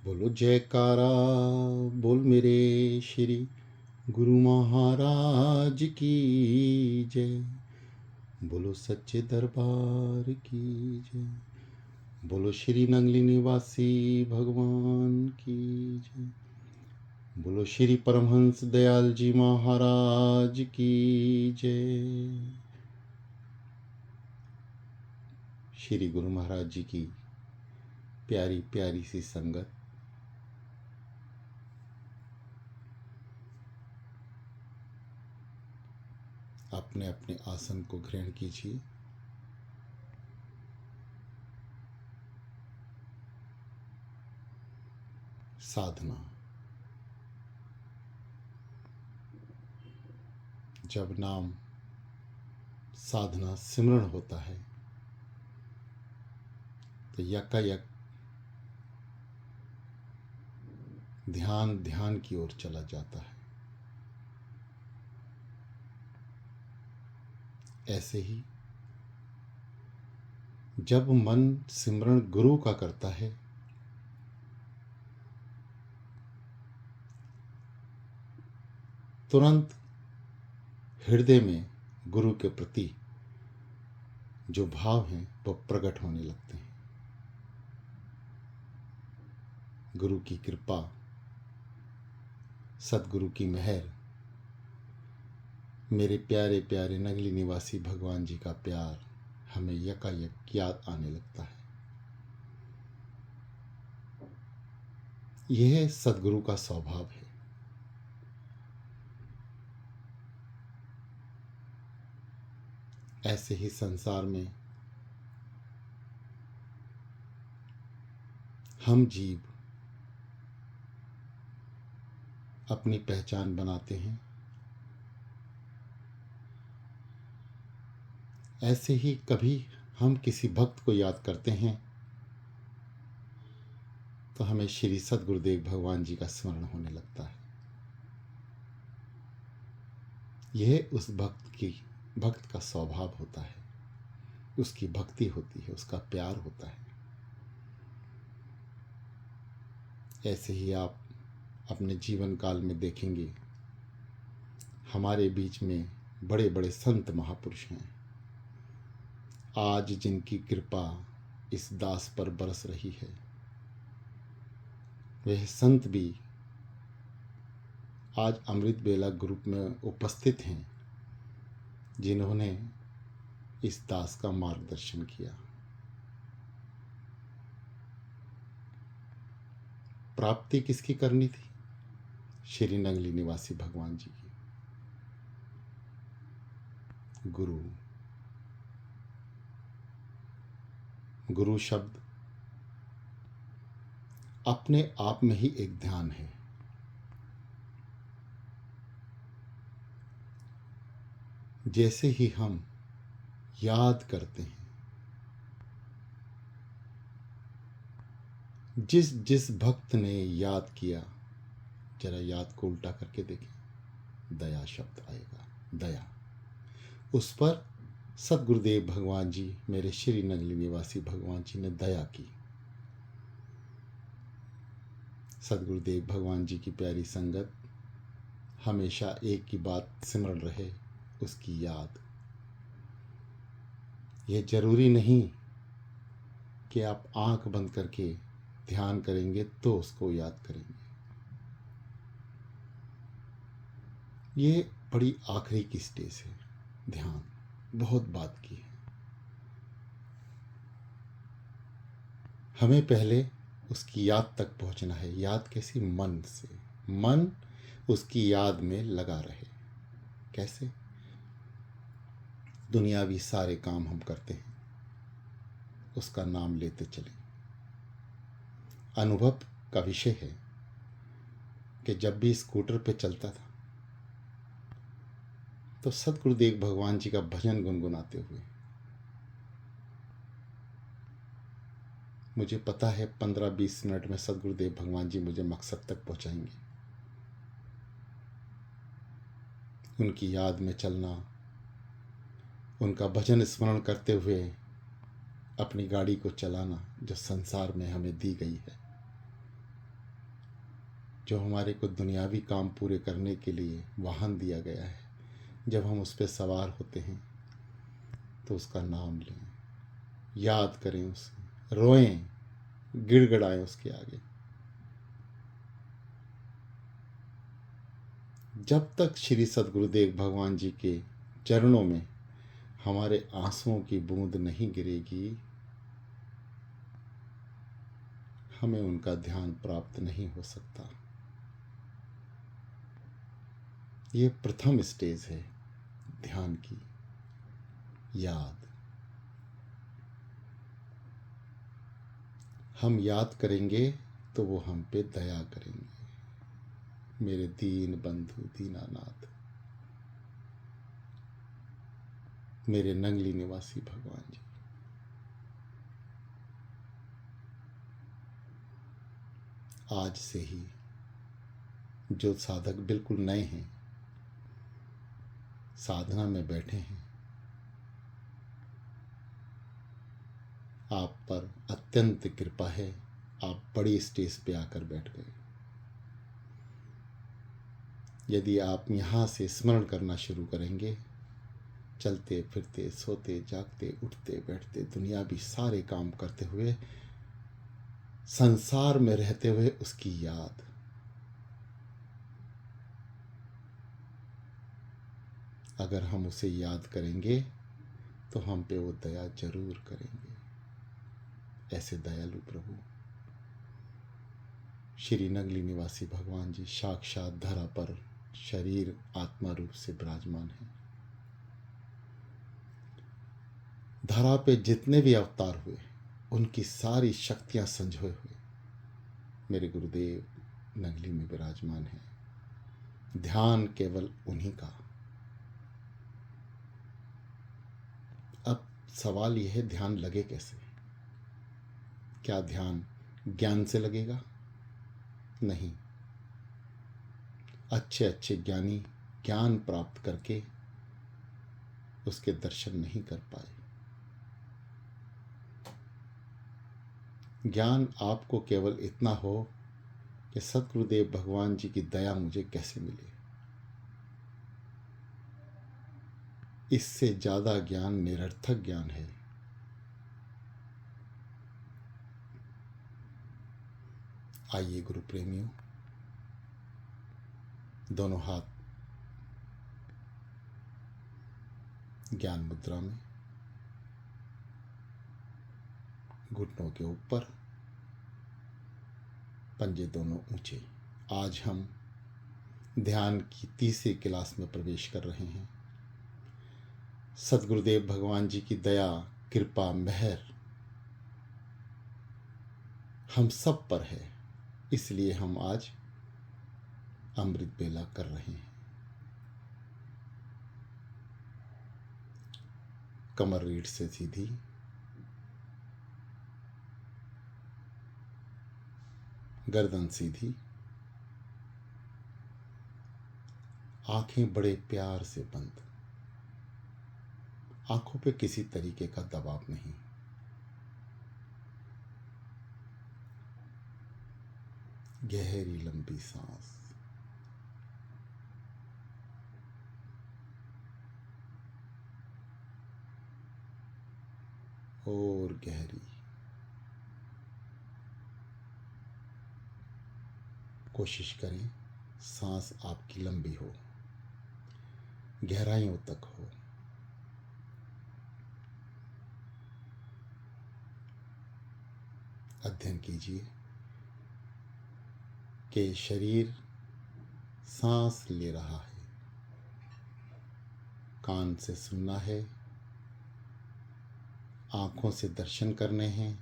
बोलो जयकारा, बोल मेरे श्री गुरु महाराज की जय। बोलो सच्चे दरबार की जय। बोलो श्री नंगली निवासी भगवान की जय। बोलो श्री परमहंस दयाल जी महाराज की जय। श्री गुरु महाराज जी की प्यारी प्यारी सी संगत, अपने अपने आसन को ग्रहण कीजिए। साधना, जब नाम साधना सिमरण होता है तो यकायक ध्यान ध्यान की ओर चला जाता है। ऐसे ही जब मन सिमरण गुरु का करता है तुरंत हृदय में गुरु के प्रति जो भाव हैं वो प्रकट होने लगते हैं। गुरु की कृपा, सतगुरु की मेहर, मेरे प्यारे प्यारे नगली निवासी भगवान जी का प्यार हमें यकायक याद आने लगता है। यह सतगुरु का स्वभाव है। ऐसे ही संसार में हम जीव अपनी पहचान बनाते हैं। ऐसे ही कभी हम किसी भक्त को याद करते हैं तो हमें श्री सतगुरुदेव भगवान जी का स्मरण होने लगता है। यह उस भक्त का स्वभाव होता है, उसकी भक्ति होती है, उसका प्यार होता है। ऐसे ही आप अपने जीवन काल में देखेंगे हमारे बीच में बड़े बड़े संत महापुरुष हैं। आज जिनकी कृपा इस दास पर बरस रही है, वह संत भी आज अमृत बेला ग्रुप में उपस्थित हैं, जिन्होंने इस दास का मार्गदर्शन किया। प्राप्ति किसकी करनी थी? श्री नंगली निवासी भगवान जी की। गुरु शब्द अपने आप में ही एक ध्यान है। जैसे ही हम याद करते हैं, जिस जिस भक्त ने याद किया, जरा याद को उल्टा करके देखें, दया शब्द आएगा। दया, उस पर सतगुरुदेव भगवान जी, मेरे श्री नंगली निवासी भगवान जी ने दया की। सतगुरुदेव भगवान जी की प्यारी संगत, हमेशा एक ही बात सिमरण रहे, उसकी याद। यह जरूरी नहीं कि आप आंख बंद करके ध्यान करेंगे तो उसको याद करेंगे। ये बड़ी आखिरी की स्टेज है। ध्यान बहुत बात की है। हमें पहले उसकी याद तक पहुंचना है। याद कैसी? मन से। मन उसकी याद में लगा रहे। कैसे? दुनियावी सारे काम हम करते हैं, उसका नाम लेते चले। अनुभव का विषय है कि जब भी स्कूटर पे चलता था तो सतगुरुदेव भगवान जी का भजन गुनगुनाते हुए, मुझे पता है 15-20 मिनट में सतगुरुदेव भगवान जी मुझे मकसद तक पहुंचाएंगे। उनकी याद में चलना, उनका भजन स्मरण करते हुए अपनी गाड़ी को चलाना, जो संसार में हमें दी गई है, जो हमारे को दुनियावी काम पूरे करने के लिए वाहन दिया गया है, जब हम उस पर सवार होते हैं तो उसका नाम लें, याद करें उसे, रोएं, गिड़गिड़ाएं उसके आगे। जब तक श्री सद्गुरुदेव भगवान जी के चरणों में हमारे आंसुओं की बूंद नहीं गिरेगी, हमें उनका ध्यान प्राप्त नहीं हो सकता। ये प्रथम स्टेज है ध्यान की, याद। हम याद करेंगे तो वो हम पे दया करेंगे। मेरे दीन बंधु दीनानाथ, मेरे नंगली निवासी भगवान जी, आज से ही जो साधक बिल्कुल नए हैं, साधना में बैठे हैं, आप पर अत्यंत कृपा है, आप बड़ी स्टेज पे आकर बैठ गए। यदि आप यहाँ से स्मरण करना शुरू करेंगे, चलते फिरते, सोते जागते, उठते बैठते, दुनियावी सारे काम करते हुए, संसार में रहते हुए उसकी याद, अगर हम उसे याद करेंगे तो हम पे वो दया जरूर करेंगे। ऐसे दयालु प्रभु श्री नगली निवासी भगवान जी साक्षात धरा पर शरीर आत्मा रूप से विराजमान है। धरा पे जितने भी अवतार हुए, उनकी सारी शक्तियां संजोए हुए मेरे गुरुदेव नगली में विराजमान है। ध्यान केवल उन्हीं का। अब सवाल यह है, ध्यान लगे कैसे? क्या ध्यान ज्ञान से लगेगा? नहीं। अच्छे अच्छे ज्ञानी ज्ञान प्राप्त करके उसके दर्शन नहीं कर पाए। ज्ञान आपको केवल इतना हो कि सद्गुरुदेव भगवान जी की दया मुझे कैसे मिले। इससे ज्यादा ज्ञान निरर्थक ज्ञान है। आइए गुरु प्रेमियों, दोनों हाथ ज्ञान मुद्रा में, घुटनों के ऊपर, पंजे दोनों ऊंचे। आज हम ध्यान की तीसरी क्लास में प्रवेश कर रहे हैं। सद्गुरुदेव भगवान जी की दया, कृपा, मेहर हम सब पर है, इसलिए हम आज अमृत बेला कर रहे हैं। कमर रीढ़ से सीधी, गर्दन सीधी, आंखें बड़े प्यार से बंद। आंखों पे किसी तरीके का दबाव नहीं। गहरी लंबी सांस, और गहरी। कोशिश करें सांस आपकी लंबी हो, गहराइयों तक हो। अध्ययन कीजिए कि शरीर सांस ले रहा है, कान से सुनना है, आंखों से दर्शन करने हैं,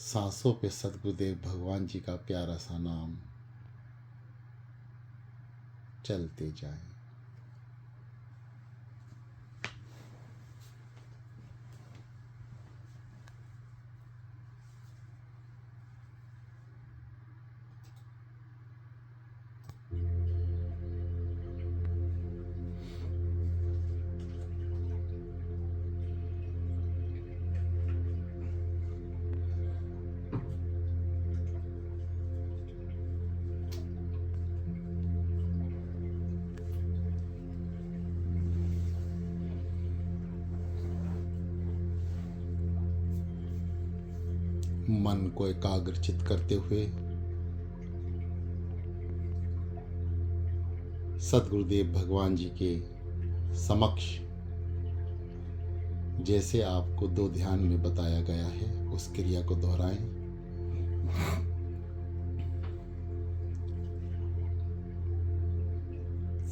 सांसों पे सद्गुरुदेव भगवान जी का प्यारा सा नाम चलते जाएं। मन को एकाग्रचित करते हुए सद्गुरुदेव भगवान जी के समक्ष जैसे आपको 2 ध्यान में बताया गया है उस क्रिया को दोहराएं।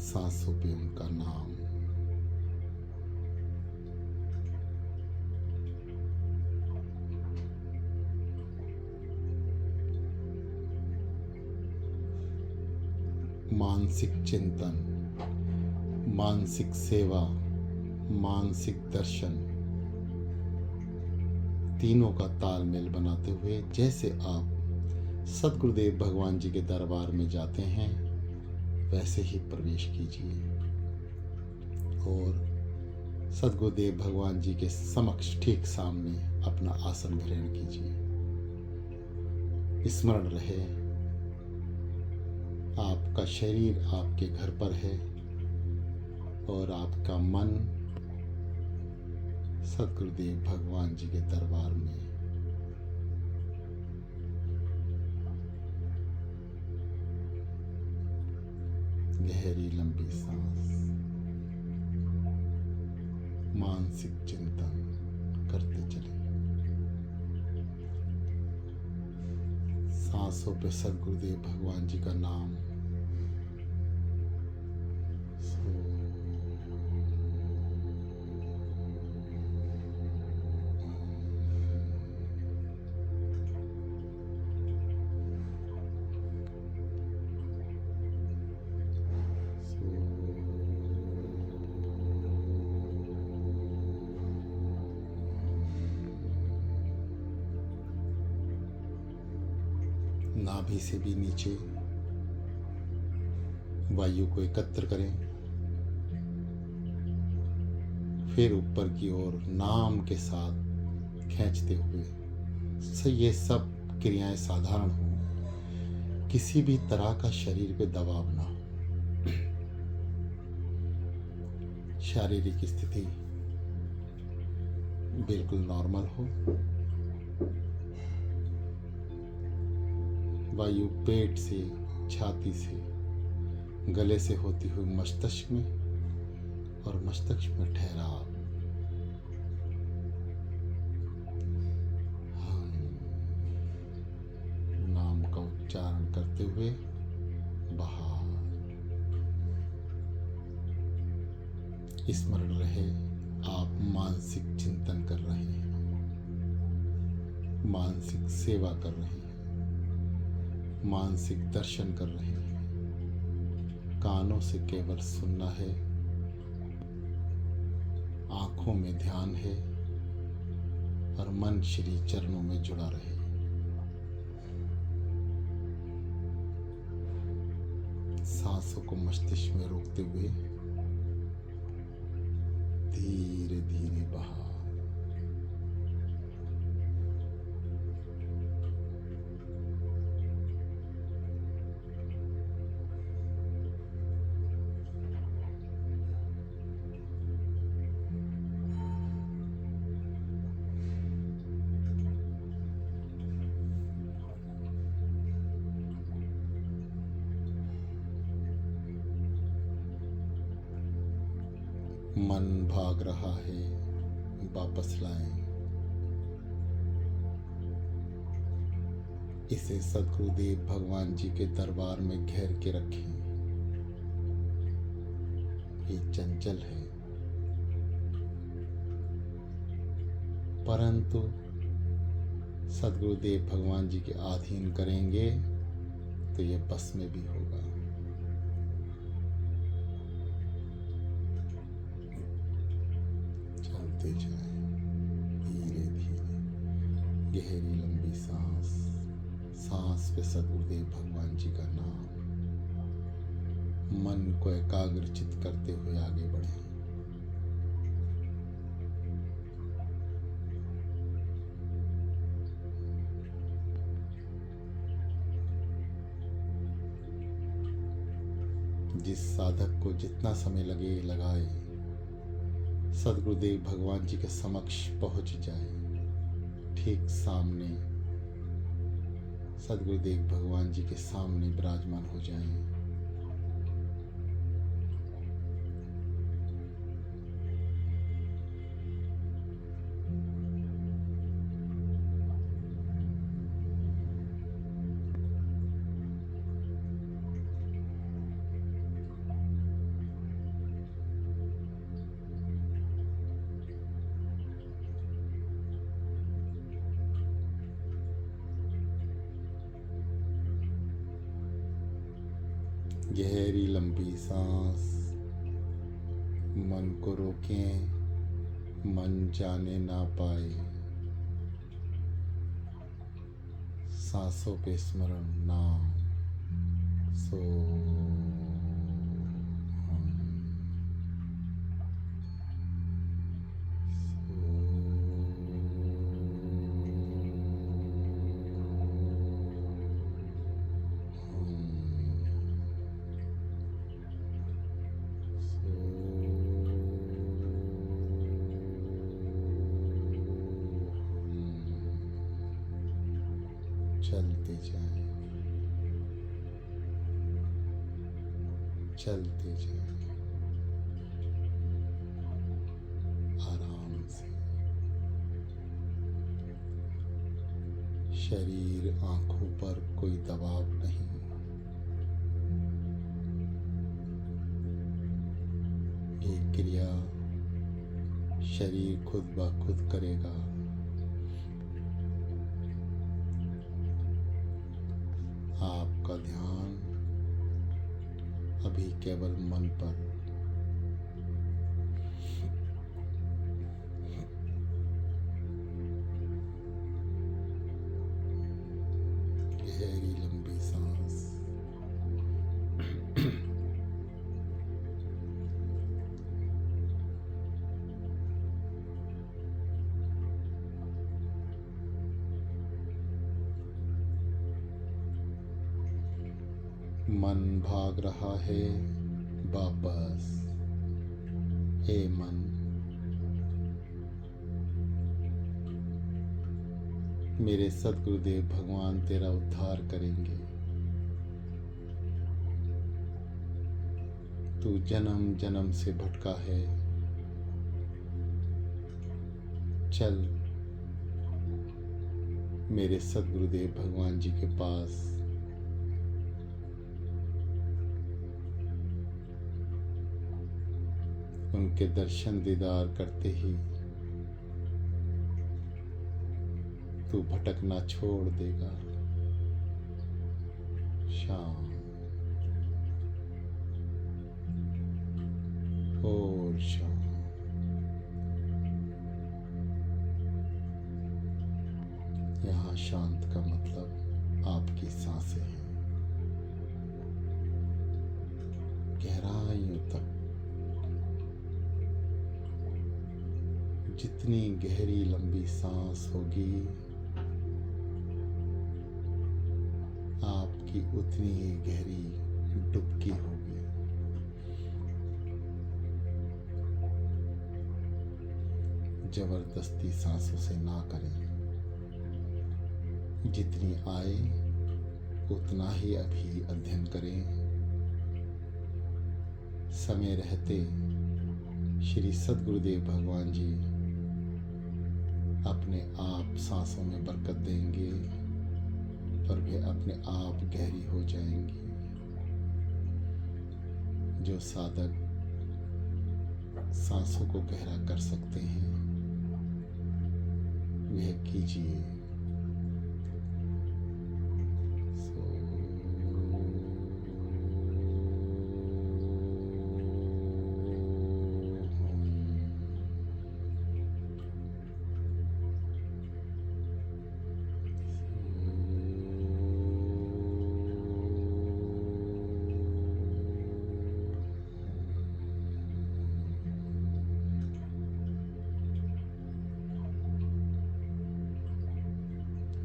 सांसों पे उनका नाम, मानसिक चिंतन, मानसिक सेवा, मानसिक दर्शन, तीनों का तालमेल बनाते हुए जैसे आप सद्गुरुदेव भगवान जी के दरबार में जाते हैं वैसे ही प्रवेश कीजिए और सद्गुरुदेव भगवान जी के समक्ष ठीक सामने अपना आसन ग्रहण कीजिए। स्मरण रहे आपका शरीर आपके घर पर है और आपका मन सद्गुरुदेव भगवान जी के दरबार में। गहरी लंबी सांस, मानसिक चिंतन करते चले। सांसों पे सद्गुरुदेव भगवान जी का नाम। नाभि से भी नीचे वायु को एकत्र करें, फिर ऊपर की ओर नाम के साथ खींचते हुए से ये सब क्रियाएं साधारण हो, किसी भी तरह का शरीर पे दबाव ना हो। शारीरिक स्थिति बिल्कुल नॉर्मल हो। वायु पेट से, छाती से, गले से होती हुई मस्तिष्क में और मस्तिष्क में ठहराव। नाम का उच्चारण करते हुए बाहर। स्मरण रहे आप मानसिक चिंतन कर रहे हैं, मानसिक सेवा कर रहे हैं, मानसिक दर्शन कर रहे हैं। कानों से केवल सुनना है, आंखों में ध्यान है और मन श्री चरणों में जुड़ा रहे। सांसों को मस्तिष्क में रोकते हुए धीरे धीरे बाहर। मन भाग रहा है, वापस लाएं। इसे सद्गुरुदेव भगवान जी के दरबार में घेर के रखें। ये चंचल है, परंतु सद्गुरुदेव भगवान जी के अधीन करेंगे तो ये बस में भी होगा। चलते जाएं धीरे धीरे, गहरी लंबी सांस। सांस पे सद्गुरुदेव भगवान जी का नाम। मन को एकाग्रचित करते हुए आगे बढ़ें। जिस साधक को जितना समय लगे लगाए, सद्गुरुदेव भगवान जी के समक्ष पहुंच जाए। ठीक सामने सदगुरुदेव भगवान जी के सामने विराजमान हो जाएं। गहरी लंबी सांस, मन को रोकें, मन जाने ना पाए, सांसों पे स्मरण, नाम, सो चलते जाएं, चलते जाएं आराम से। शरीर, आंखों पर कोई दबाव नहीं। ये क्रिया शरीर खुद ब खुद करेगा। आपका ध्यान अभी केवल मन पर, गहरी लंबी सांस, मन भाग रहा है वापस। हे मन, मेरे सदगुरुदेव भगवान तेरा उद्धार करेंगे। तू जन्म जन्म से भटका है, चल मेरे सदगुरुदेव भगवान जी के पास। उनके दर्शन दीदार करते ही तू भटकना छोड़ देगा। शांत और शांत। यहाँ शांत का मतलब आपकी सांसें हैं। गहराइयों तक, जितनी गहरी लंबी सांस होगी आपकी उतनी ही गहरी डुबकी होगी। जबरदस्ती सांसों से ना करें। जितनी आए उतना ही अभी अध्ययन करें। समय रहते श्री सदगुरुदेव भगवान जी अपने आप सांसों में बरकत देंगे और वे अपने आप गहरी हो जाएंगी। जो साधक सांसों को गहरा कर सकते हैं वह कीजिए।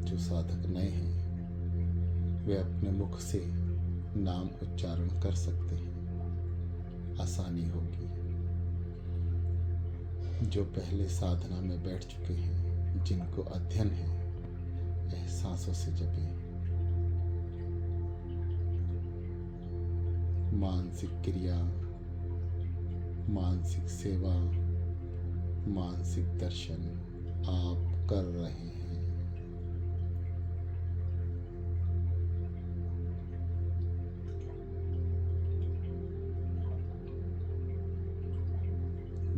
जो साधक नए हैं वे अपने मुख से नाम उच्चारण कर सकते हैं, आसानी होगी। जो पहले साधना में बैठ चुके हैं, जिनको अध्ययन है, वह सांसों से जपें। मानसिक क्रिया, मानसिक सेवा, मानसिक दर्शन आप कर रहे हैं।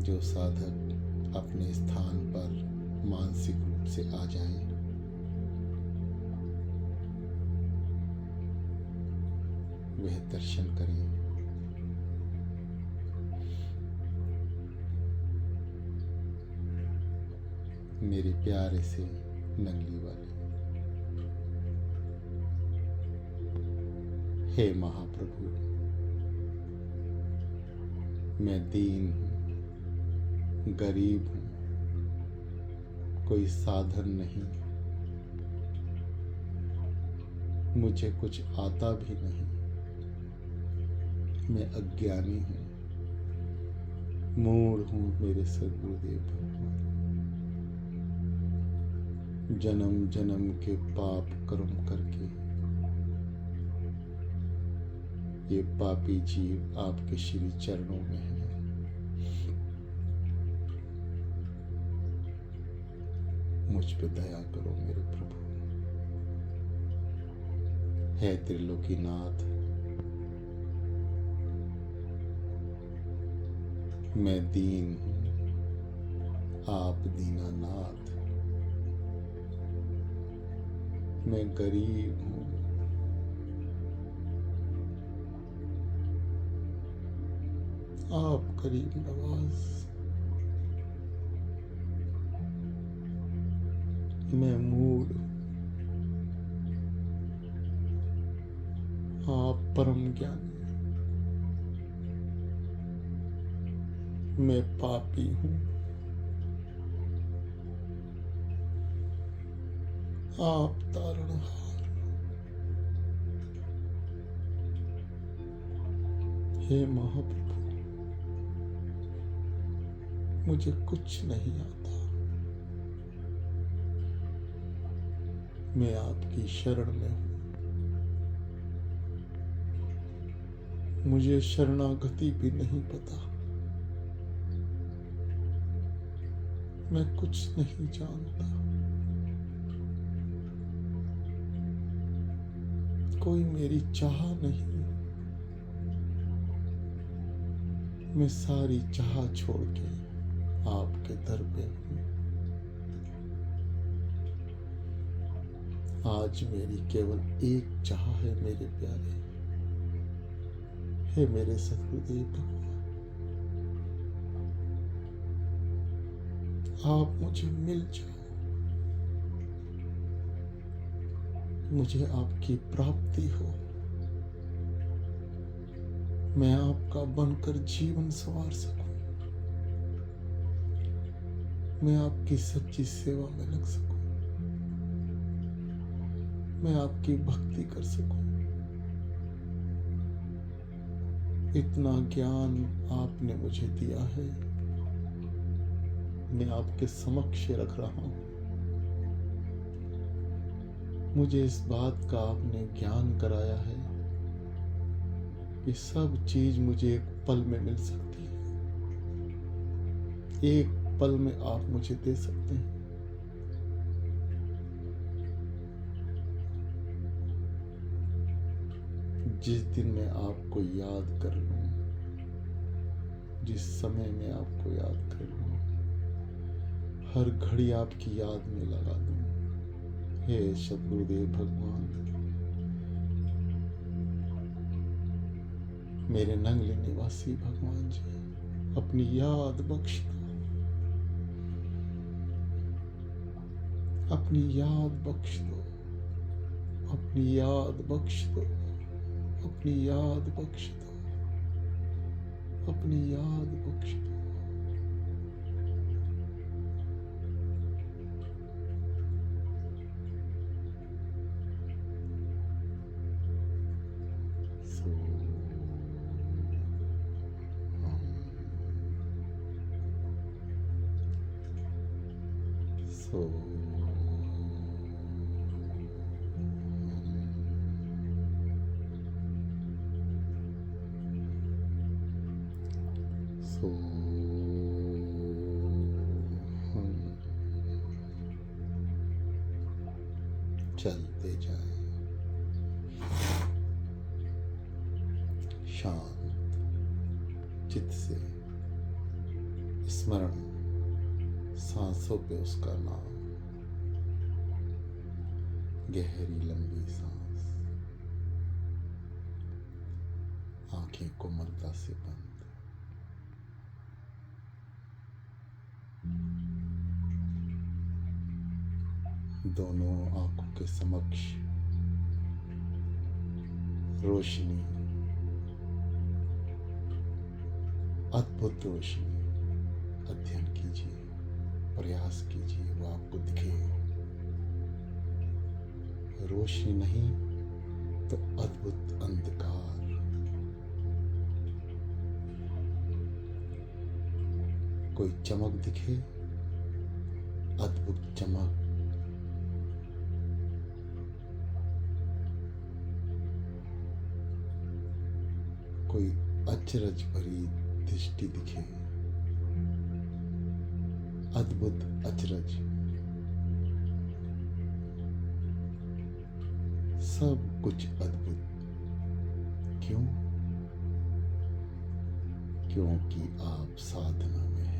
जो साधक अपने स्थान पर मानसिक रूप से आ जाएं, वह दर्शन करें। मेरे प्यारे से नंगली वाले, हे महाप्रभु, मैं दीन हूँ, गरीब हूँ, कोई साधन नहीं, मुझे कुछ आता भी नहीं, मैं अज्ञानी हूँ, मूढ़ हूँ मेरे सद्गुरुदेव भगवान। जन्म जन्म के पाप कर्म करके ये पापी जीव आपके श्री चरणों में है। मुझ पे दया करो मेरे प्रभु। हे त्रिलोकीनाथ, मैं दीन हूँ, आप दीनानाथ। मैं गरीब हूँ, आप गरीब नवाज। मैं मूढ़, आप परम ज्ञानी। मैं पापी हूँ, आप तारणहार। हे महाप्रभु, मुझे कुछ नहीं आता, मैं आपकी शरण में हूँ। मुझे शरणागति भी नहीं पता, मैं कुछ नहीं जानता। कोई मेरी चाह नहीं, मैं सारी चाह छोड़ के आपके दर पे हूँ। आज मेरी केवल एक चाह है मेरे प्यारे, हे मेरे सद्गुरुदेव भगवान, आप मुझे मिल जाओ, मुझे आपकी प्राप्ति हो, मैं आपका बनकर जीवन संवार सकूं, मैं आपकी सच्ची सेवा में लग सकूं, मैं आपकी भक्ति कर सकूं। इतना ज्ञान आपने मुझे दिया है, मैं आपके समक्ष रख रहा हूं। मुझे इस बात का आपने ज्ञान कराया है कि सब चीज मुझे एक पल में मिल सकती है, एक पल में आप मुझे दे सकते हैं। जिस दिन मैं आपको याद कर लूं, जिस समय में आपको याद कर लूं, हर घड़ी आपकी याद में लगा दूं। हे सद्गुरुदेव भगवान, मेरे नंगले निवासी भगवान जी, अपनी याद बख्श दो, अपनी याद बख्श दो, अपनी याद बख्श दो, अपनी याद बख्श दो, अपनी याद बख्श दो। सो तो हम चलते जाएं शांत चित्त से, स्मरण सांसों पे उसका नाम, गहरी लंबी सांस, आंखें कोमलता से बंद। दोनों आंखों के समक्ष रोशनी, अद्भुत रोशनी, अध्ययन कीजिए, प्रयास कीजिए वो आपको दिखे। रोशनी नहीं तो अद्भुत अंधकार, कोई चमक दिखे, अद्भुत चमक, कोई अचरज भरी दृष्टि दिखे, अद्भुत अचरज, सब कुछ अद्भुत। क्यों? क्योंकि आप साधना में हैं।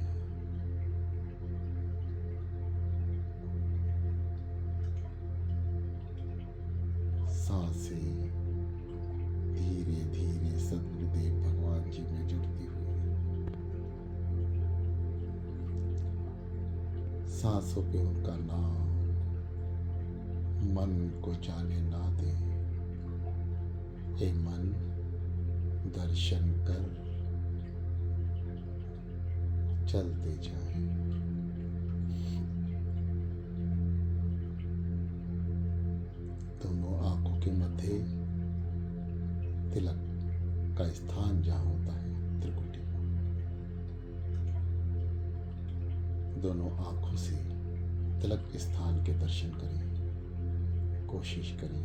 सांसें धीरे धीरे सद्गुरुदेव भगवान जी में जुड़ती हुई, सांसों पे उनका नाम, मन को जाने ना दे। ए मन, दर्शन कर, चलते जाए। दोनों आंखों के मध्य तिलक का स्थान जहां होता है, त्रिकुटी, दोनों आंखों से तिलक स्थान के दर्शन करें, कोशिश करें।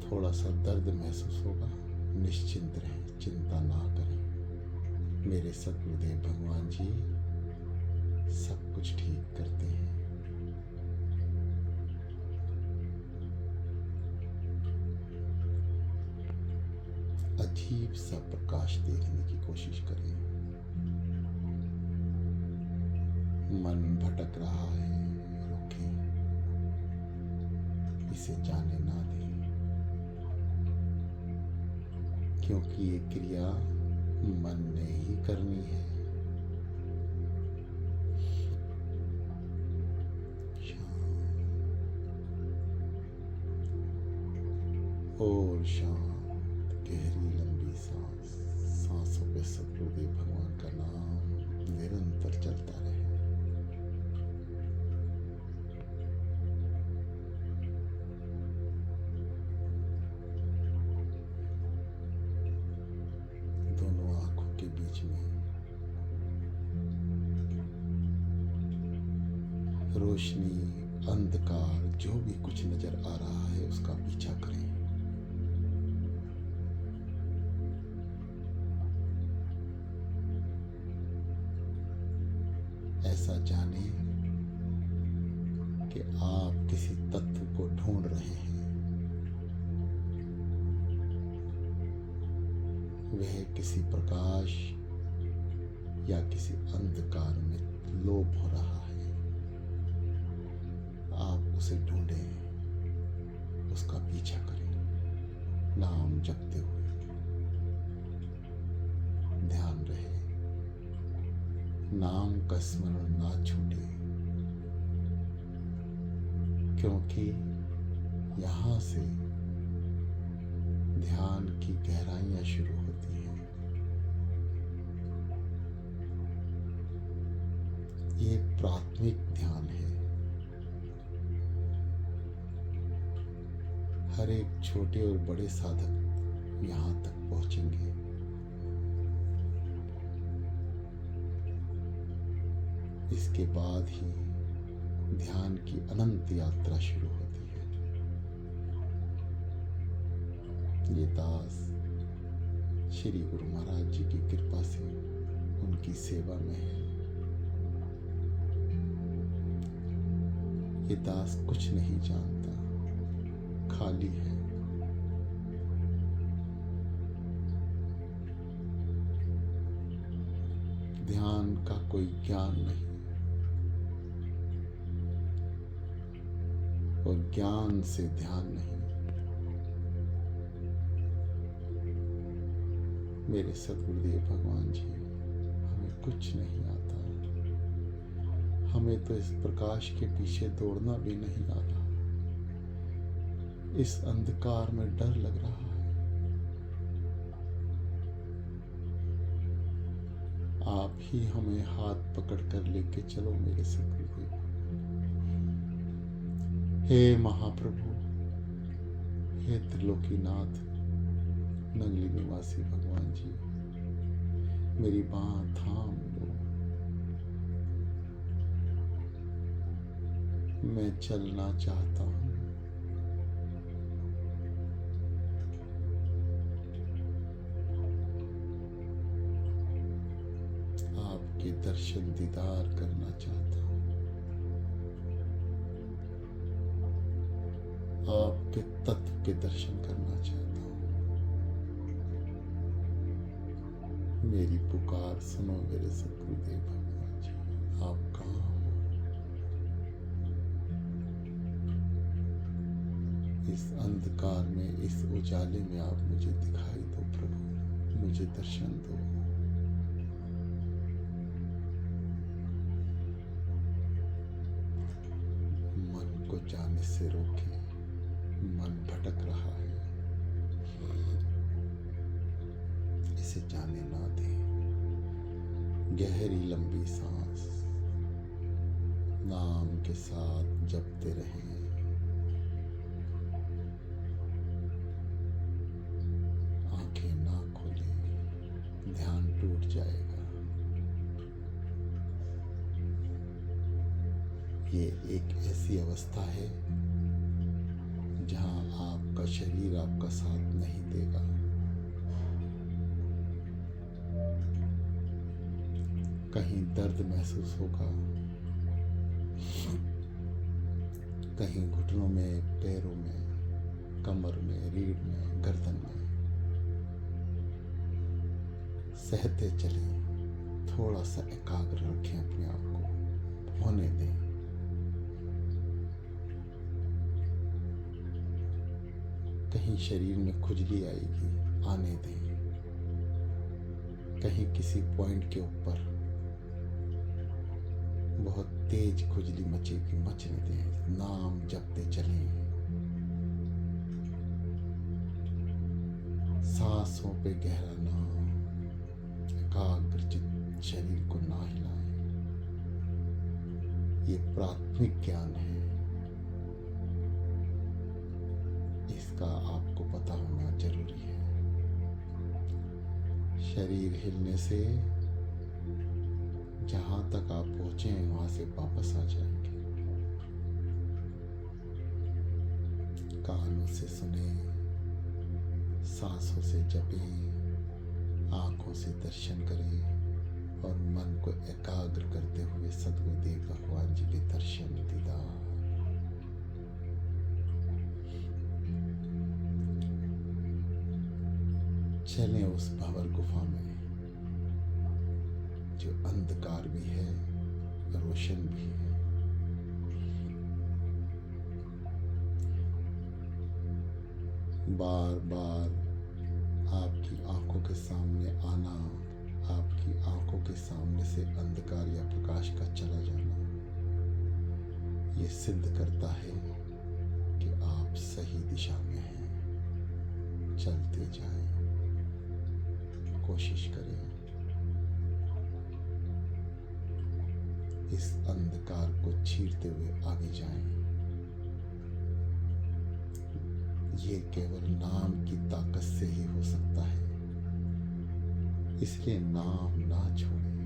थोड़ा सा दर्द महसूस होगा, निश्चिंत रहें, चिंता ना करें। मेरे सद्गुरुदेव भगवान जी सब कुछ ठीक करते हैं। अजीब सा प्रकाश देखने की कोशिश करें। मन भटक रहा है, रुकें, इसे जाने ना दें, क्योंकि ये क्रिया मन ने ही करनी है। और शांत, गहरी लंबी सांस, सांसों पे सद्गुरुदेव भगवान का नाम निरंतर चलता रहे। दोनों आंखों के बीच में रोशनी, अंधकार, जो भी कुछ नजर आ रहा है उसका पीछा करें। ऐसा जाने कि आप किसी तत्व को ढूंढ रहे हैं। वह किसी प्रकाश या किसी अंधकार में लोप हो रहा है। आप उसे ढूंढें, उसका पीछा करें, नाम जपते हुए। ध्यान रहे, नाम का स्मरण ना छूटे, क्योंकि यहां से ध्यान की गहराइयां शुरू होती हैं। ये प्राथमिक ध्यान है। हर एक छोटे और बड़े साधक यहां तक पहुंचेंगे। इसके बाद ही ध्यान की अनंत यात्रा शुरू होती है। ये दास श्री गुरु महाराज जी की कृपा से उनकी सेवा में है। ये दास कुछ नहीं जानता, खाली है। ध्यान का कोई ज्ञान नहीं और ज्ञान से ध्यान नहीं। मेरे सद्गुरुदेव भगवान जी, हमें कुछ नहीं आता। हमें तो इस प्रकाश के पीछे दौड़ना भी नहीं आता। इस अंधकार में डर लग रहा है। आप ही हमें हाथ पकड़ कर लेके चलो मेरे सद्गुरुदेव। हे महाप्रभु, हे त्रिलोकीनाथ, नंगली निवासी भगवान जी, मेरी बांह थाम लो। मैं चलना चाहता हूँ। आपके दर्शन दीदार करना चाहता हूँ। आपके तत्व के दर्शन करना चाहता हूँ। मेरी पुकार सुनो मेरे सद्गुरुदेव भगवान जी। आप कहाँ हो? इस अंधकार में, इस उजाले में आप मुझे दिखाई दो प्रभु, मुझे दर्शन दो। मन को जाने से रोके, मन भटक रहा है, इसे जाने ना दें। गहरी लंबी सांस नाम के साथ जपते रहें। आंखें ना खोलें, ध्यान टूट जाएगा। ये एक ऐसी अवस्था है जहां आपका शरीर आपका साथ नहीं देगा। कहीं दर्द महसूस होगा, कहीं घुटनों में, पैरों में, कमर में, रीढ़ में, गर्दन में। सहते चलें, थोड़ा सा एकाग्र रखें अपने आप को, होने दें। कहीं शरीर में खुजली आएगी, आने दें। कहीं किसी पॉइंट के ऊपर बहुत तेज खुजली मचेगी, मचने दें। नाम जपते चलें। सांसों पे गहरा नाम, एकाग्रचित शरीर को ना हिलाएं। ये प्राथमिक ज्ञान है, इसका आपको पता होना जरूरी है। शरीर हिलने से जहां तक आप पहुंचे हैं वहां से वापस आ जाएंगे। कानों से सुने, सांसों से जपें, आंखों से दर्शन करें और मन को एकाग्र करते हुए सद्गुरुदेव भगवान जी के दर्शन दीदार। चलें उस भंवर गुफा में जो अंधकार भी है, रोशन भी है। बार बार आपकी आंखों के सामने आना, आपकी आंखों के सामने से अंधकार या प्रकाश का चला जाना, ये सिद्ध करता है कि आप सही दिशा में हैं। चलते जाएं, कोशिश करें इस अंधकार को चीरते हुए आगे जाएं। ये केवल नाम की ताकत से ही हो सकता है, इसलिए नाम ना छोड़ें।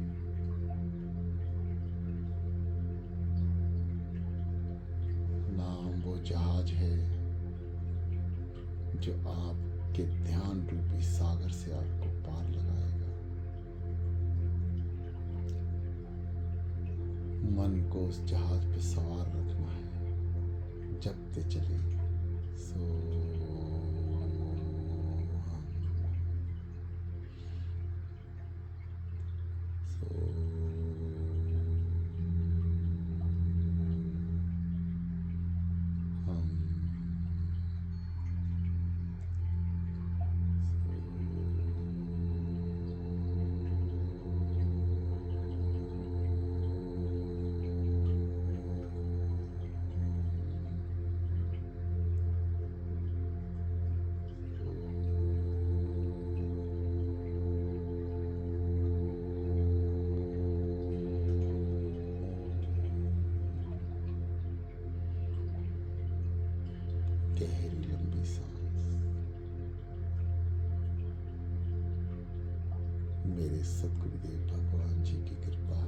नाम वो जहाज है जो आप कि ध्यान रूपी सागर से आपको पार लगाएगा। मन को उस जहाज पे सवार रखना है, जपते चले सो गहरी लंबी सांस। मेरे सतगुरुदेव भगवान जी की कृपा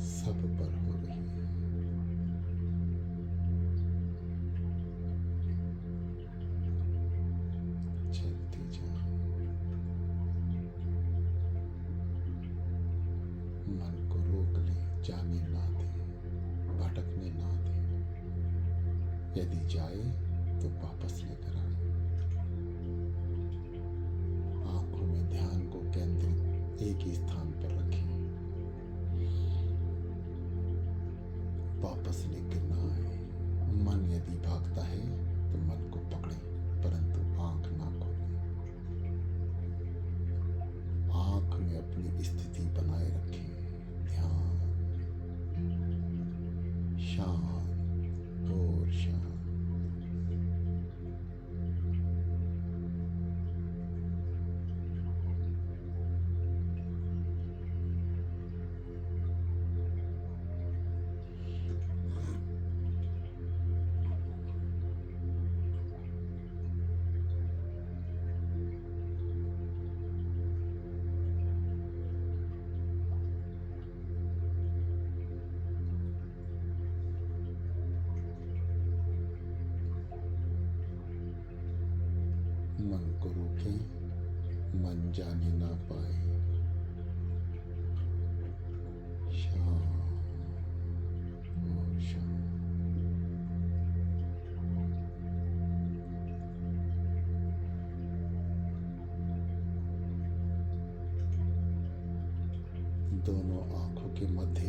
सब पर हो रही है। चलती जाए, मन को रोक ले, जाने ना दे, भटकने ना दे। यदि जाए तो वापस लेकर आए। आंखों में ध्यान को केंद्रित एक ही स्थान पर रखें। वापस लेकर ना आए। मन यदि भागता है तो मन को पकड़े, परंतु आंख ना खोले। आंख में अपनी स्थिति बनाए रखें। ध्यान शांत और शांत। मन को रोकें, मन जाने ना पाए। शांत और शांत। दोनों आंखों के मध्य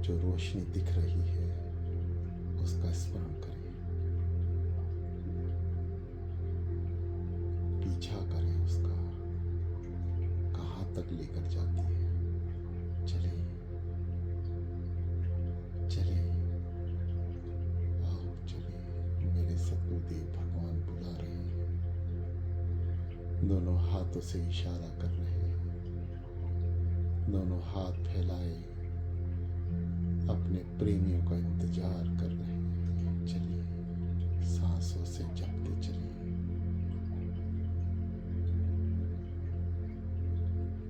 जो रोशनी दिख रही है उसका स्मरण करें। पीछा करें उसका, कहाँ तक लेकर जाती है। चले चले, आओ चले। मेरे सतगुरुदेव भगवान बुला रहे हैं। दोनों हाथों से इशारा कर रहे हैं। दोनों हाथ फैलाए अपने प्रेमियों का इंतजार कर रहे हैं। चलिए, सांसों से जपते चलिए।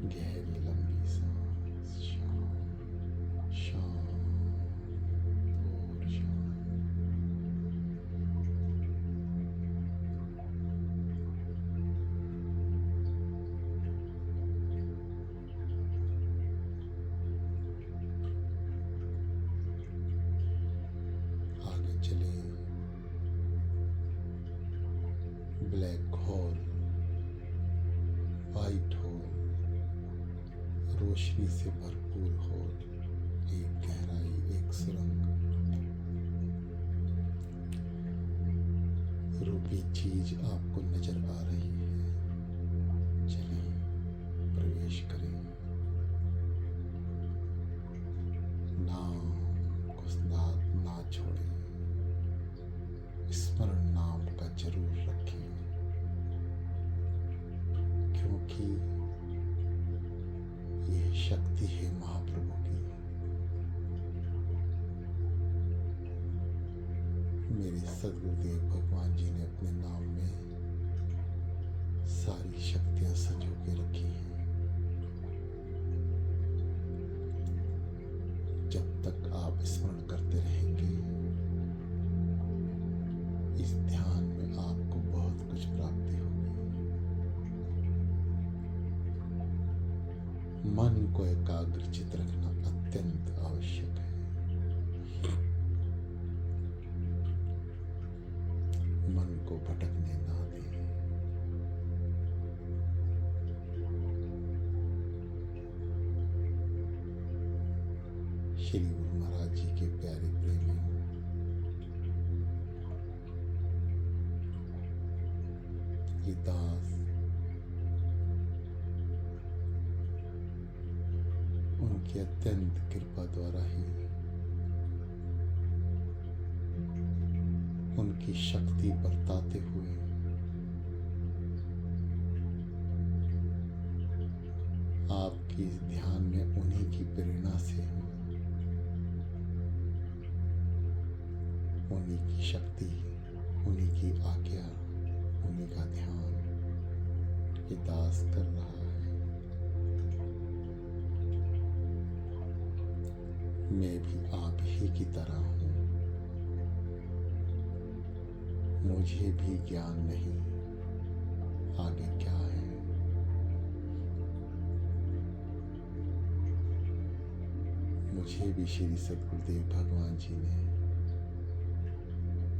गहरी लंबी सांस, शांत शांत और शांत। आगे चले। ब्लैक होल, वाइट होल, रोशनी से भरपूर होल, एक गहराई, एक सुरंग रूपी चीज आपको नजर आ रही है। चलिए, प्रवेश करें। नाम को ना छोड़ें। स्मरण नाम का जरूर रखें, क्योंकि ये शक्ति है महाप्रभु की। मेरे सदगुरुदेव भगवान जी ने अपने नाम में सारी शक्तियां संजो के रखी हैं। जब तक आप स्मरण करते रहेंगे को एकाग्रचित रखना अत्यंत आवश्यक है। मन को भटकने ना दें। श्री गुरु महाराज जी के प्यारे प्रेमियों, ये दास उनकी अत्यंत कृपा द्वारा ही उनकी शक्ति बरताते हुए आपके इस ध्यान में उन्हीं की प्रेरणा से, उन्हीं की शक्ति, उन्हीं की आज्ञा, उन्हीं का ध्यान ये दास कर रहा है। मैं भी आप ही की तरह हूँ। मुझे भी ज्ञान नहीं आगे क्या है। मुझे भी श्री सद्गुरुदेव भगवान जी ने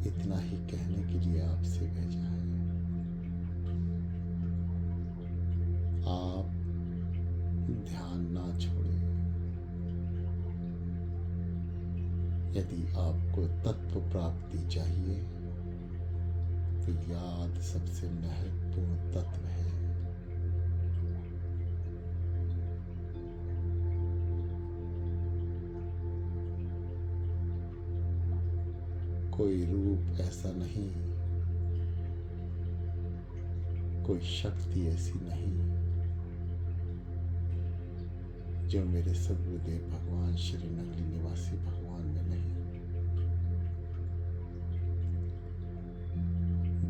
इतना ही कहने के लिए आपसे भेजा है। आप ध्यान ना छोड़ें। यदि आपको तत्व प्राप्ति चाहिए तो याद सबसे महत्वपूर्ण तत्व है। कोई रूप ऐसा नहीं, कोई शक्ति ऐसी नहीं जो मेरे सद्गुरुदेव भगवान श्री नगली निवासी भगवान में नहीं।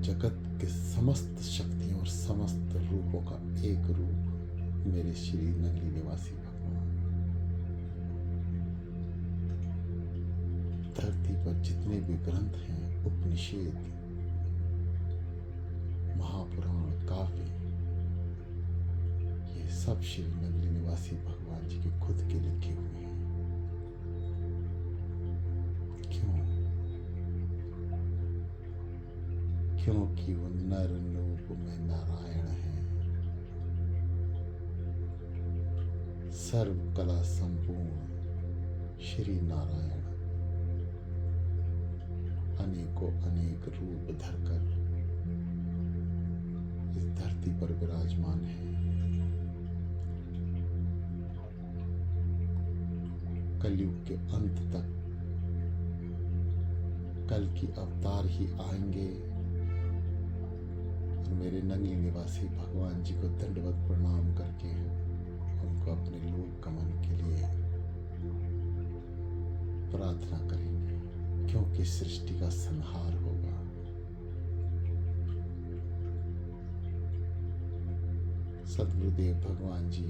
जगत के समस्त शक्तियों और समस्त रूपों का एक रूप मेरे श्री नगली निवासी भगवान। धरती पर जितने भी ग्रंथ हैं, उपनिषद, महापुराण, काव्य, ये सब श्री नगली निवासी भगवान जी के खुद के लिखे हुए हैं। क्यों? क्योंकि वो नर रूप में नारायण है, सर्व कला संपूर्ण श्री नारायण अनेकों अनेक रूप धरकर इस धरती पर विराजमान है। कलयुग के अंत तक कल की अवतार ही आएंगे और मेरे नगली निवासी भगवान जी को दंडवत प्रणाम करके उनको अपने लोक गमन के लिए प्रार्थना करेंगे, क्योंकि सृष्टि का संहार होगा। सद्गुरुदेव भगवान जी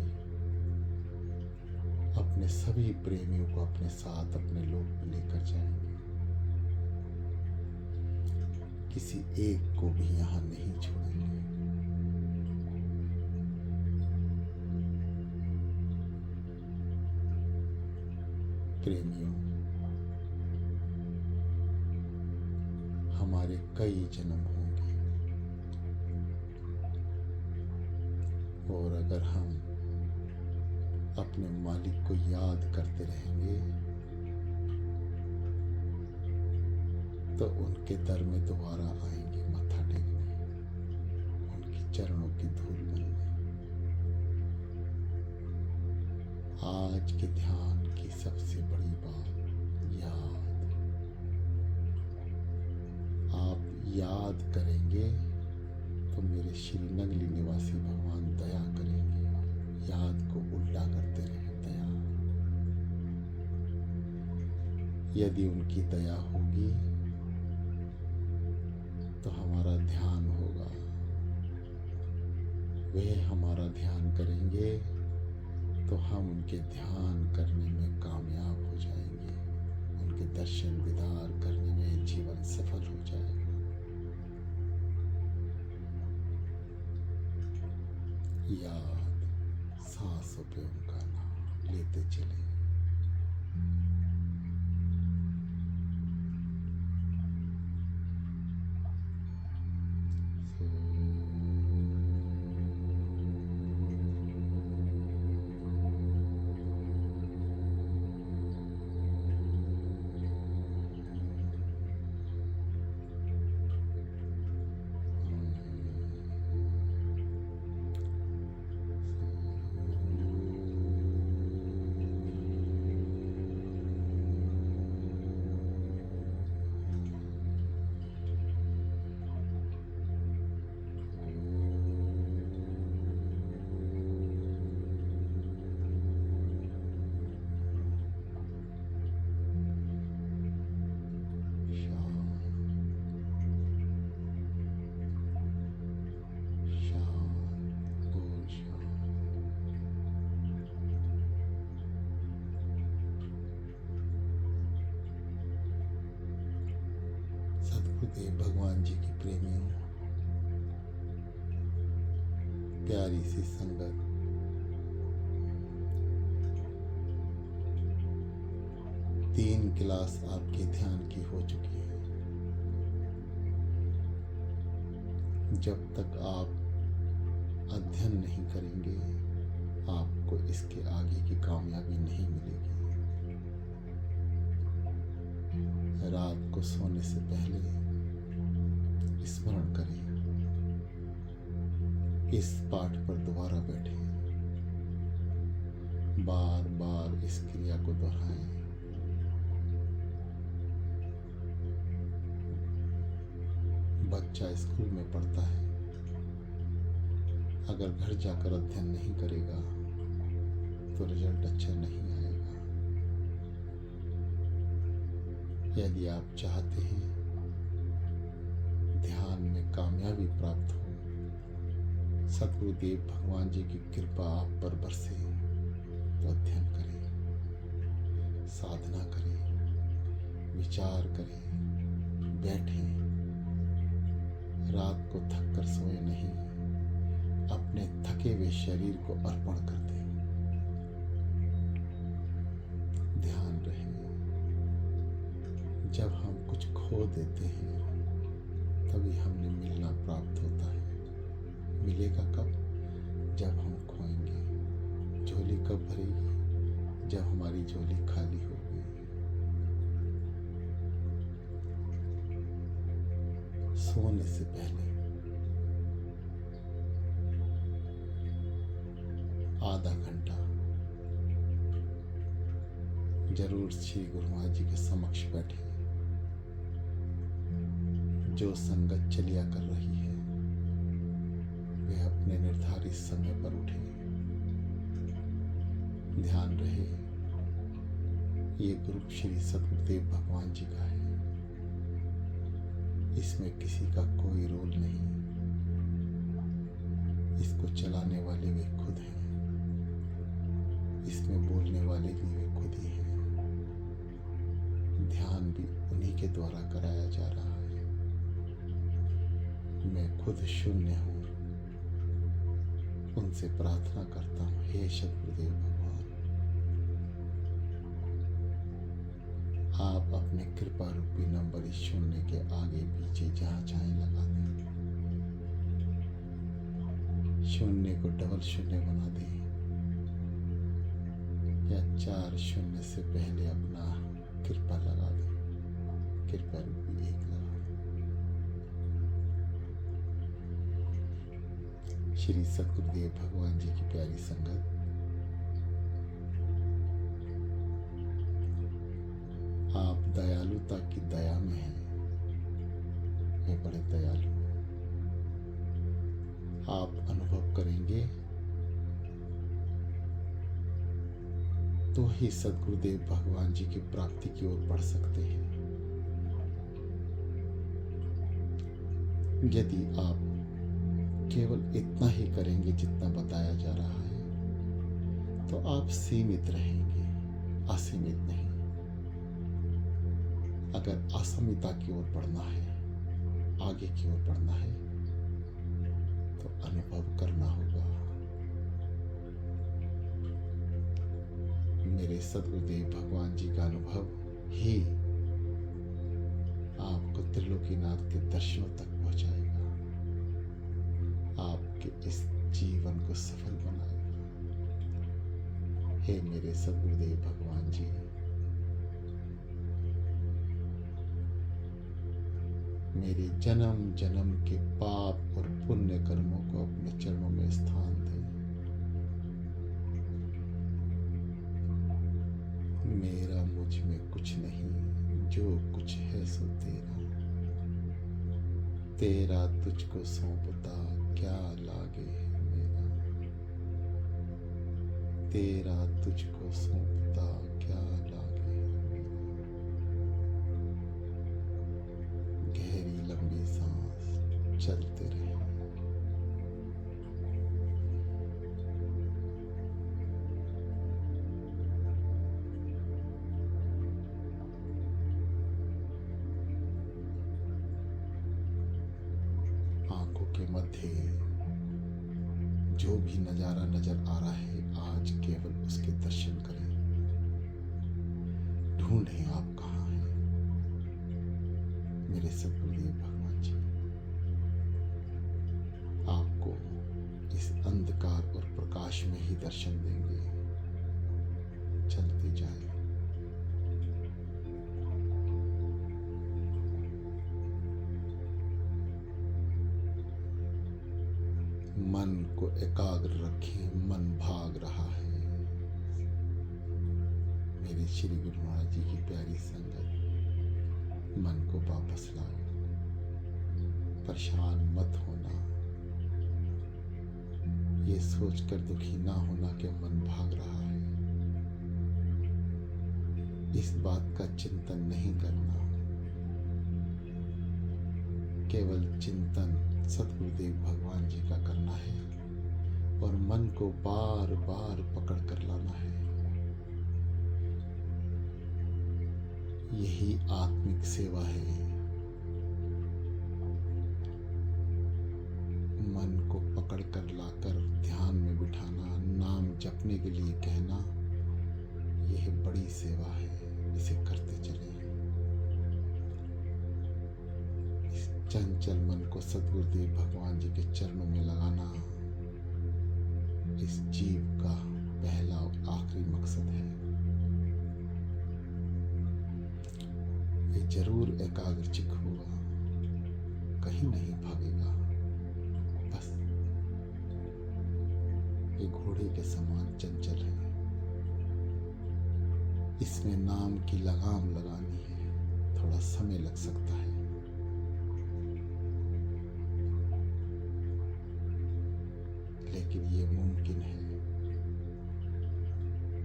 अपने सभी प्रेमियों को अपने साथ अपने लोक में लेकर जाएंगे। किसी एक को भी यहां नहीं छोड़ेंगे। प्रेमियों, हमारे कई जन्म होंगे और अगर हम अपने मालिक को याद करते रहेंगे तो उनके दर में दोबारा आएंगे माथा टेकने, उनके चरणों की धूल बनने। आज के ध्यान की सबसे बड़ी बात याद। आप याद करेंगे तो मेरे श्री नगली निवासी भगवान दया करेंगे। याद को उल्टा करते रहे दया। यदि उनकी दया होगी तो हमारा ध्यान होगा, वे हमारा ध्यान करेंगे तो हम उनके ध्यान करने में कामयाब हो जाएंगे, उनके दर्शन दीदार करने में जीवन सफल हो जाएगा। याद सांसों पे उनका नाम। लेते चले। सदगुरुदेव भगवान जी की प्रेमियों, प्यारी सी संगत, तीन क्लास आपके ध्यान की हो चुकी है। जब तक आप अध्ययन नहीं करेंगे, आपको इसके आगे की कामयाबी नहीं मिलेगी। रात को सोने से पहले स्मरण करें, इस पाठ पर दोबारा बैठें, बार बार इस क्रिया को दोहराएं। बच्चा स्कूल में पढ़ता है, अगर घर जाकर अध्ययन नहीं करेगा तो रिजल्ट अच्छा नहीं आएगा। यदि आप चाहते हैं ध्यान में कामयाबी प्राप्त हो, सदगुरुदेव भगवान जी की कृपा आप पर बरसे, तो अध्ययन करें, साधना करें, विचार करें, बैठें। रात को थक कर सोए नहीं, अपने थके हुए शरीर को अर्पण कर दें। ध्यान रहे, जब हम कुछ खो देते हैं तभी हमें मिलना प्राप्त होता है। मिलेगा कब? जब हम खोएंगे। झोली कब भरेगी? जब हमारी झोली खाली होगी। सोने से पहले आधा घंटा जरूर श्री गुरु महाराज जी के समक्ष बैठे। जो संगत चलिया कर रही है वे अपने निर्धारित समय पर उठे। ध्यान रहे, ये ग्रुप श्री सदगुरुदेव भगवान जी का है, इसमें किसी का कोई रोल नहीं। इसको चलाने वाले वे खुद हैं, इसमें बोलने वाले भी वे खुद ही हैं। ध्यान भी उन्हीं के द्वारा कराया जा रहा है। मैं खुद शून्य हूँ, उनसे प्रार्थना करता हूँ, हे सदगुरुदेव भगवान, आप अपने कृपा रूपी नंबर इस शून्य के आगे पीछे जहाँ चाहे लगा दें। शून्य को डबल शून्य बना दें, या 4 शून्य से पहले अपना कृपा लगा दें। कृपा रूपी 1 लगा दें। श्री सदगुरुदेव भगवान जी की प्यारी संगत, आप दयालुता की दया में हैं, वे बड़े दयालु हैं। आप अनुभव करेंगे तो ही सदगुरुदेव भगवान जी की प्राप्ति की ओर बढ़ सकते हैं। यदि आप केवल इतना ही करेंगे जितना बताया जा रहा है, तो आप सीमित रहेंगे, असीमित नहीं। अगर असीमितता की ओर बढ़ना है, आगे की ओर बढ़ना है, तो अनुभव करना होगा। मेरे सद्गुरुदेव भगवान जी का अनुभव ही आपको त्रिलोकीनाथ के दर्शनों तक पहुंचाएगा, आपके इस जीवन को सफल बनाएगा। हे मेरे सद्गुरुदेव भगवान जी, मेरे जन्म जन्म के पाप और पुण्य कर्मों को अपने चरणों में स्थान दें। मेरा मुझ में कुछ नहीं, जो कुछ है सो तेरा, तेरा तुझको सौंपता क्या लागे है मेरा, तेरा तुझको सौंपता क्या लागे है मेरा। गहरी लंबी सांस चलते रहे। आंखों के मध्य जो भी नजारा नजर आ रहा है, आज केवल उसके दर्शन करें। ढूंढें आप कहाँ हैं मेरे सद्गुरुदेव भगवान जी। आपको इस अंधकार और प्रकाश में ही दर्शन देंगे। चलते जाए। मन को एकाग्र रखें, मन भाग रहा है। मेरे श्री गुरु महाराज जी की प्यारी संगत, मन को वापस लाओ। परेशान मत होना, ये सोचकर दुखी ना होना कि मन भाग रहा है। इस बात का चिंतन नहीं करना, केवल चिंतन सद्गुरुदेव भगवान जी का करना है और मन को बार बार पकड़ कर लाना है। यही आत्मिक सेवा है। मन को पकड़ कर लाकर ध्यान में बिठाना, नाम जपने के लिए कहना, यह बड़ी सेवा है। इसे करते चले। इस चंचल मन को सद्गुरुदेव भगवान जी के चरणों में लगाना इस जीव का पहला और आखिरी मकसद है। ये जरूर एकाग्रचित्त होगा, कहीं नहीं भागेगा। बस ये घोड़े के समान चंचल है। इसमें नाम की लगाम लगानी है, थोड़ा समय लग सकता है। लेकिन ये मुमकिन है।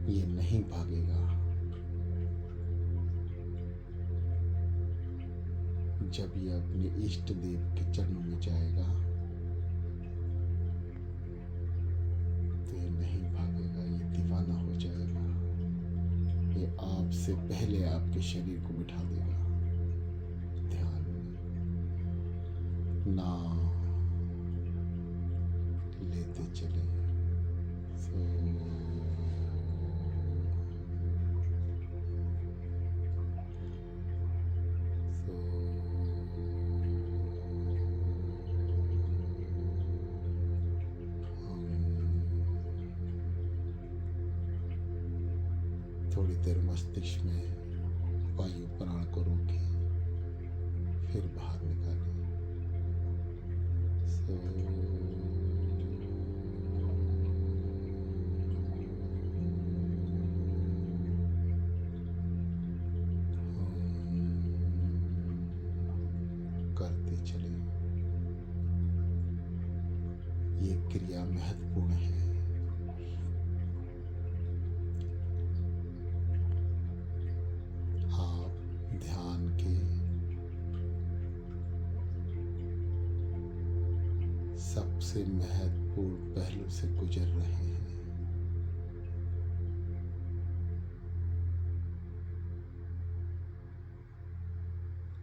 ये नहीं भागेगा। जब ये अपने इष्ट देव के चरणों में जाएगा तो ये नहीं भागेगा, ये दीवाना हो जाएगा। ये आपसे पहले आपके शरीर को बिठा देगा। ध्यान में नाम लेते चले। सो थोड़ी देर मस्तिष्क में वायु प्राण को रोकें, फिर बाहर निकालें। करते चले। ये क्रिया महत्वपूर्ण है। ध्यान के सबसे महत्वपूर्ण पहलू से गुजर रहे हैं।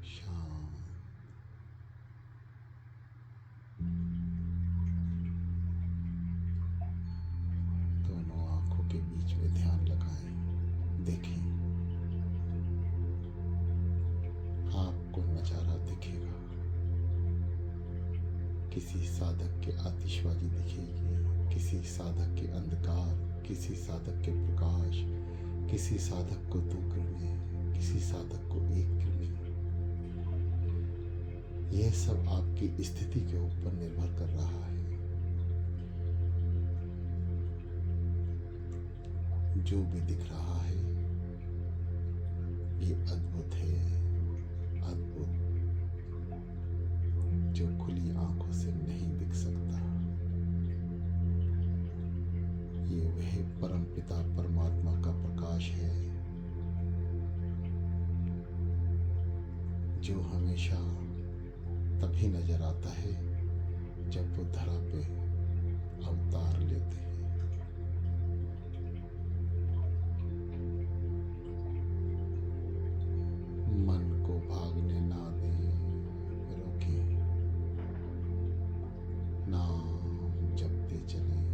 शांत। दोनों आंखों के बीच में ध्यान लगाएं। किसी साधक के आतिशबाजी दिखेगी, किसी साधक के अंधकार, किसी साधक के प्रकाश, किसी साधक को 2 किरणें, किसी साधक को 1 किरणें। यह सब आपकी स्थिति के ऊपर निर्भर कर रहा है। जो भी दिख रहा है ये अद्भुत है, अद्भुत, जो खुली आंखों से नहीं दिख सकता। ये वह परमपिता परमात्मा का प्रकाश है जो हमेशा तभी नजर आता है जब वो धरा पे अवतार लेते हैं। मन को भागने ना दें, रोके, नाम जपते चले।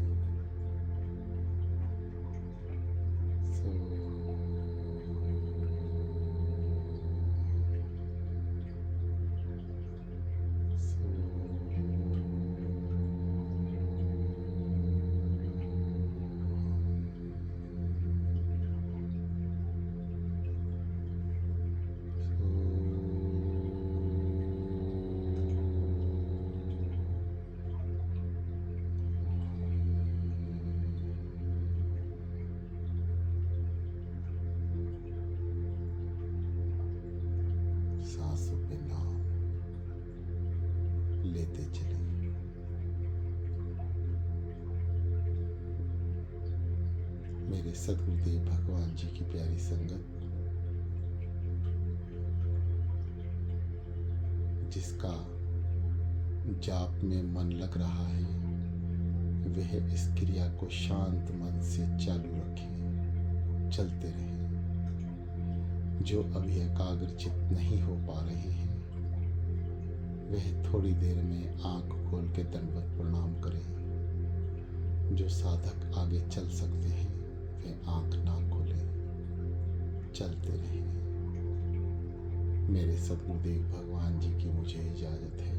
सांसों पे नाम लेते चले। मेरे सद्गुरुदेव भगवान जी की प्यारी संगत, जिसका जाप में मन लग रहा है वह इस क्रिया को शांत मन से चालू रखे, चलते रहे। जो अभी एकाग्रचित नहीं हो पा रहे हैं वह थोड़ी देर में आंख खोल के दंडवत प्रणाम करें। जो साधक आगे चल सकते हैं वे आंख ना खोलें, चलते रहें। मेरे सद्गुरुदेव भगवान जी की मुझे इजाजत है।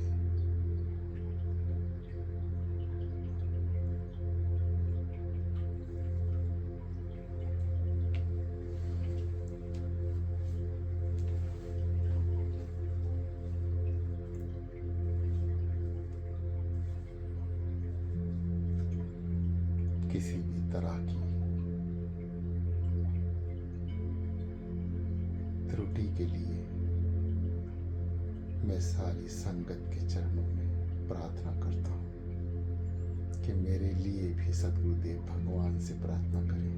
किसी भी तरह की त्रुटि के लिए मैं सारी संगत के चरणों में प्रार्थना करता हूँ कि मेरे लिए भी सद्गुरुदेव भगवान से प्रार्थना करें।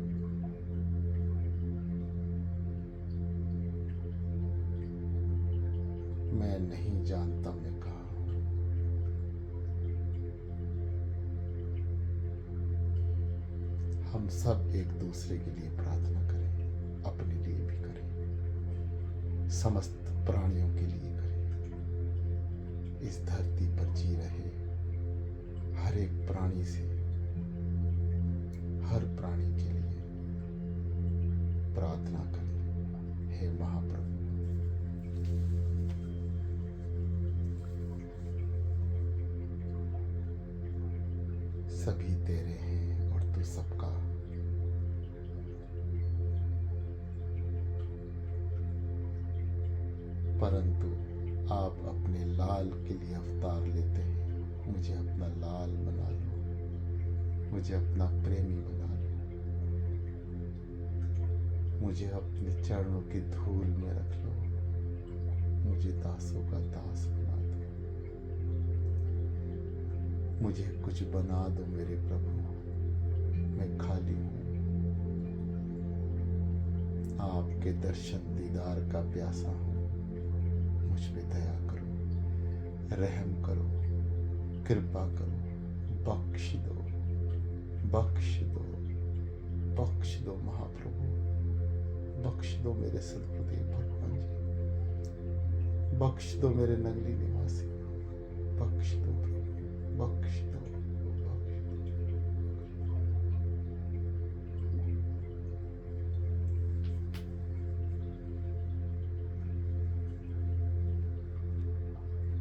मैं नहीं जानता मैं कहाँ हूँ, हम सब एक दूसरे के लिए प्रार्थना करें, अपने लिए भी करें, समस्त प्राणियों के लिए करें। इस धरती पर जी रहे हर एक प्राणी से, हर प्राणी के लिए प्रार्थना करें। हे महाप्रभु, सभी तेरे हैं और तू सबका। परंतु आप अपने लाल के लिए अवतार लेते हैं। मुझे अपना लाल बना लो, मुझे अपना प्रेमी बना लो, मुझे अपने चरणों की धूल में रख लो, मुझे दासों का दास बना दो, मुझे कुछ बना दो मेरे प्रभु। मैं खाली हूँ, आपके दर्शन दीदार का प्यासा हूँ। मुझ पे दया करो, रहम करो, कृपा करो, बख्श दो, बख्श दो, बख्श दो महाप्रभु, बख्श दो मेरे सद्गुरुदेव भगवान जी, बख्श दो मेरे नगरी निवासी, बख्श दो प्रभु, बख्श दो।